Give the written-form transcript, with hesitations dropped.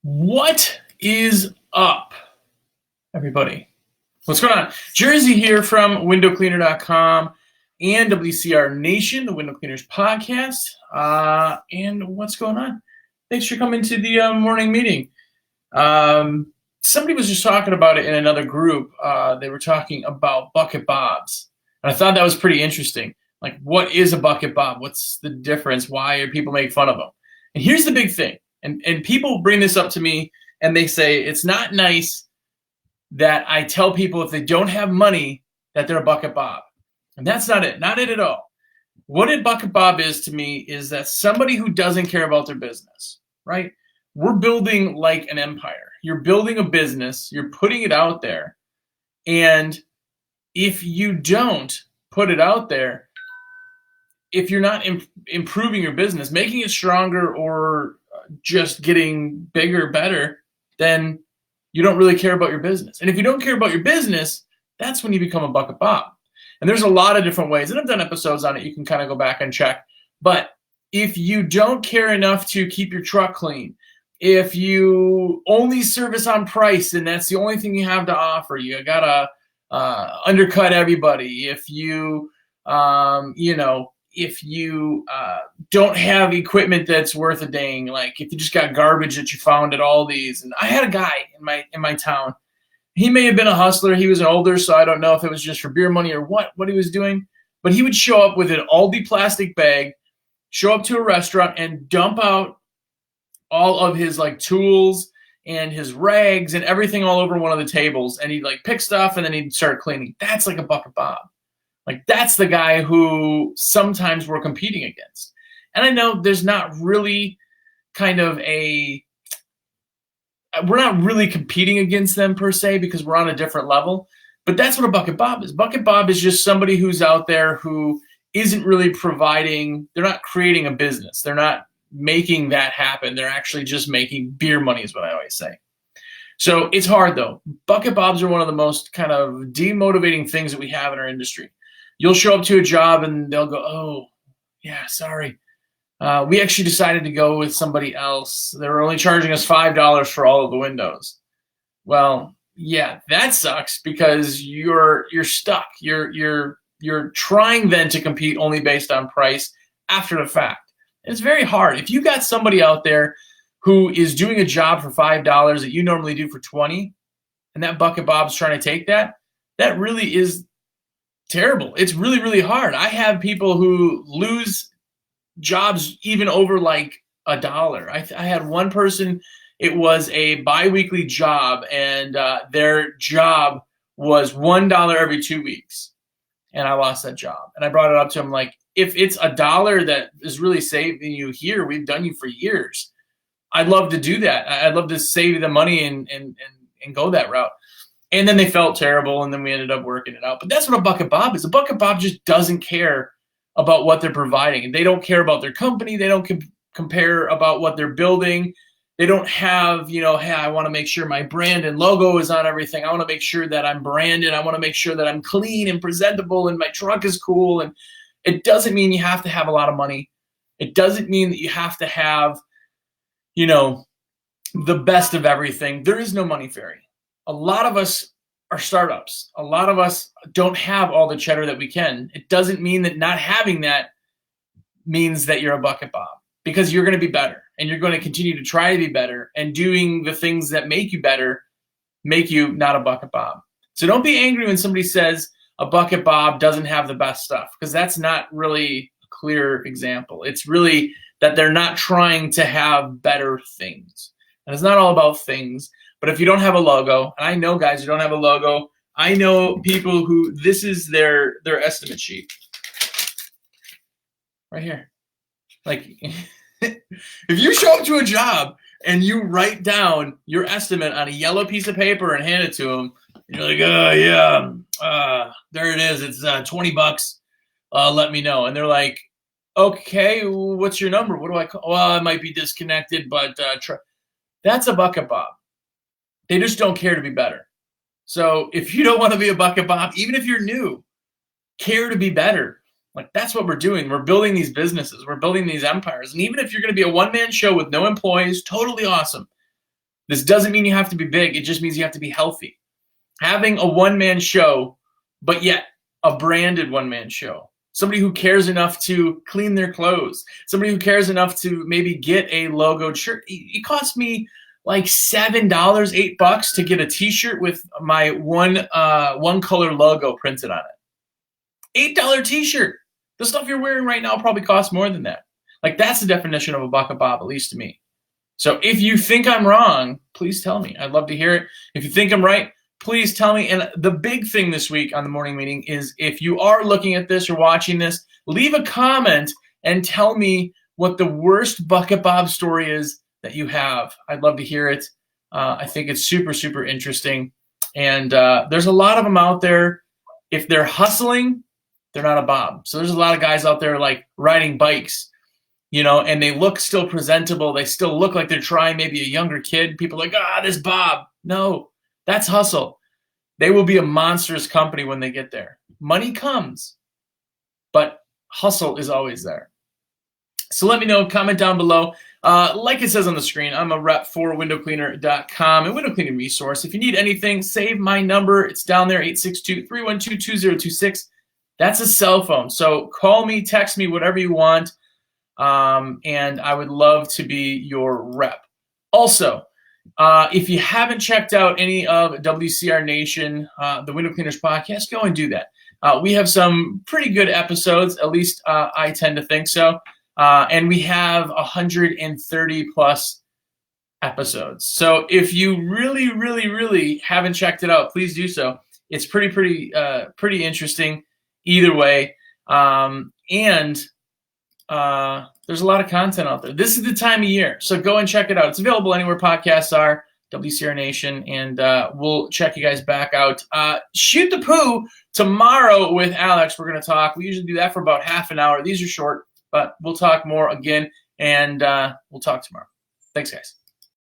What is up, everybody? What's going on? Jersey here from windowcleaner.com and WCR Nation, the Window Cleaners podcast. And what's going on? Thanks for coming to the morning meeting. Somebody was just talking about it in another group. They were talking about bucket bobs. And I thought that was pretty interesting. Like, what is a bucket bob? What's the difference? Why do people make fun of them? And here's the big thing. And people bring this up to me and they say, it's not nice that I tell people if they don't have money that they're a bucket bob. And that's not it. Not it at all. What a bucket bob is to me is that somebody who doesn't care about their business, right? We're building like an empire. You're building a business. You're putting it out there. And if you don't put it out there, if you're not improving your business, making it stronger or just getting bigger, better, then you don't really care about your business. And if you don't care about your business, that's when you become a bucket bob. And there's a lot of different ways. And I've done episodes on it. You can kind of go back and check. But if you don't care enough to keep your truck clean, if you only service on price and that's the only thing you have to offer, you got to undercut everybody. If you, if you don't have equipment that's worth a dang, like if you just got garbage that you found at Aldi's. And I had a guy in my town. He may have been a hustler. He was older, so I don't know if it was just for beer money or what he was doing. But he would show up with an Aldi plastic bag, show up to a restaurant and dump out all of his like tools and his rags and everything all over one of the tables. And he'd like pick stuff and then he'd start cleaning. That's like a bucket bob. Like, that's the guy who sometimes we're competing against. And I know there's not really we're not really competing against them per se because we're on a different level. But that's what a bucket bob is. Bucket bob is just somebody who's out there who isn't really providing, they're not creating a business. They're not making that happen. They're actually just making beer money is what I always say. So it's hard though. Bucket bobs are one of the most kind of demotivating things that we have in our industry. You'll show up to a job and they'll go, oh, yeah, sorry. We actually decided to go with somebody else. They were only charging us $5 for all of the windows. Well, yeah, that sucks because you're stuck. You're trying then to compete only based on price after the fact. And it's very hard. If you got somebody out there who is doing a job for $5 that you normally do for $20, and that bucket bob's trying to take that really is terrible. It's really, really hard. I have people who lose jobs even over like $1. I had one person, it was a bi-weekly job, and their job was $1 every 2 weeks. And I lost that job. And I brought it up to him like, if it's $1 that is really saving you here, we've done you for years. I'd love to do that. I'd love to save you the money and go that route. And then they felt terrible, and then we ended up working it out. But that's what a bucket bob is. A bucket bob just doesn't care about what they're providing. And they don't care about their company. They don't compare about what they're building. They don't have, hey, I want to make sure my brand and logo is on everything. I want to make sure that I'm branded. I want to make sure that I'm clean and presentable and my truck is cool. And it doesn't mean you have to have a lot of money. It doesn't mean that you have to have, the best of everything. There is no money fairy. A lot of us are startups. A lot of us don't have all the cheddar that we can. It doesn't mean that not having that means that you're a bucket bob, because you're going to be better and you're going to continue to try to be better, and doing the things that make you better make you not a bucket bob. So don't be angry when somebody says a bucket bob doesn't have the best stuff, because that's not really a clear example. It's really that they're not trying to have better things. And it's not all about things. But if you don't have a logo, and I know guys who don't have a logo, I know people who this is their estimate sheet right here. Like, if you show up to a job and you write down your estimate on a yellow piece of paper and hand it to them, you're like, oh yeah, there it is. It's $20. Let me know. And they're like, okay, what's your number? What do I call? Well, I might be disconnected, but that's a bucket bob. They just don't care to be better. So if you don't want to be a bucket bob, even if you're new, care to be better. Like, that's what we're doing. We're building these businesses. We're building these empires. And even if you're going to be a one-man show with no employees, totally awesome. This doesn't mean you have to be big. It just means you have to be healthy. Having a one-man show, but yet a branded one-man show. Somebody who cares enough to clean their clothes. Somebody who cares enough to maybe get a logoed shirt. It cost me like $7, $8 to get a t-shirt with my one color logo printed on it. $8 t-shirt. The stuff you're wearing right now probably costs more than that. Like, that's the definition of a buck a bob, at least to me. So if you think I'm wrong, please tell me. I'd love to hear it. If you think I'm right, please tell me. And the big thing this week on the morning meeting is, if you are looking at this or watching this, leave a comment and tell me what the worst bucket bob story is that you have. I'd love to hear it. I think it's super, super interesting. And there's a lot of them out there. If they're hustling, they're not a bob. So there's a lot of guys out there like riding bikes, you know, and they look still presentable. They still look like they're trying, maybe a younger kid. People are like, this bob. No, that's hustle. They will be a monstrous company when they get there. Money comes, but hustle is always there. So let me know, comment down below. Like it says on the screen, I'm a rep for windowcleaner.com, a window cleaning resource. If you need anything, save my number. It's down there, 862-312-2026. That's a cell phone. So call me, text me, whatever you want. And I would love to be your rep. Also, if you haven't checked out any of WCR Nation, the Window Cleaners podcast, go and do that. We have some pretty good episodes, at least I tend to think so. And we have 130 plus episodes. So if you really, really, really haven't checked it out, please do so. It's pretty interesting either way. And there's a lot of content out there. This is the time of year, so go and check it out. It's available anywhere podcasts are, WCR Nation, and we'll check you guys back out. Shoot the Poo tomorrow with Alex. We're going to talk. We usually do that for about half an hour. These are short, but we'll talk more again, and we'll talk tomorrow. Thanks, guys.